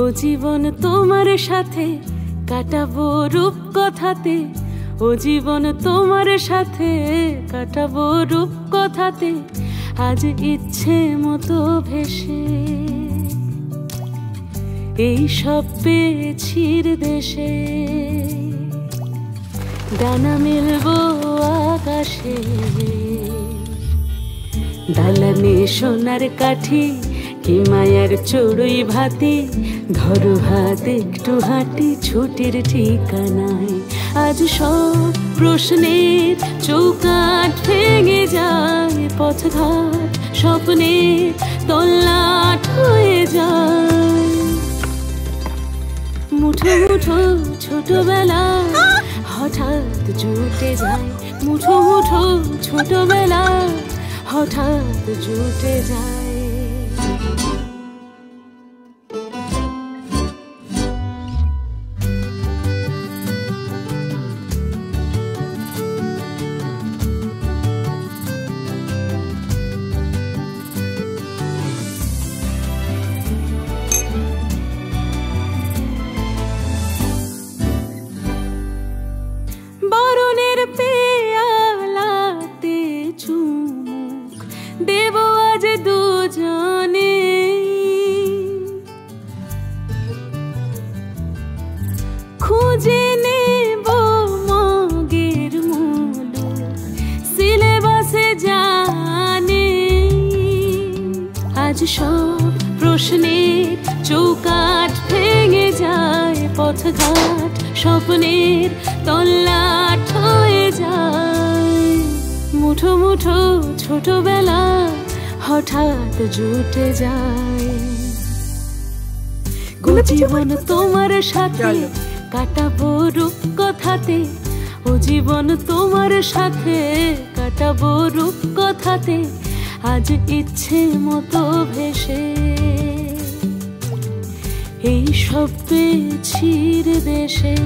ও জীবন তোমার সাথে কাটাবো রূপ কথাতে, ও জীবন তোমার সাথে কাটাবো রূপ কথাতে, আজ ইচ্ছে মতো ভেসে এই সব পেয়েছির দেশে। ডানা মেলবো আকাশে, দালানে সোনার কাঠি, কি মায়ার চড়ুই ভাতি, ধরো হাত একটু হাঁটি ছুটির ঠিকানায়। আজ সব প্রশ্নের চৌকাঠ ভেঙে যায়, পথঘাট স্বপ্নের তল্লাট হয়ে যায়। মুঠো মুঠো ছোটবেলা হঠাৎ জুটে যায়, মুঠো মুঠো ছোটবেলা হঠাৎ জুটে যায়। বরণের পেয়ালাতে চুমুক দেব আজ দুজনে, খুঁজে নেব মগের মুলুক সিলেবাসে জানে। আজ সব প্রশ্নের চৌকাঠ ভেঙে যায়, পথঘাট স্বপ্নের তল্লাট হয়ে যায়। মুঠো মুঠো ছোটবেলা হঠাৎ জুটে যায়। ও জীবন তোমার সাথে কাটাবো রূপ কথাতে, ও জীবন তোমার সাথে কাটাবো রূপ কথাতে, আজ ইচ্ছে মতো ভেসে এই সব পেয়েছির দেশে।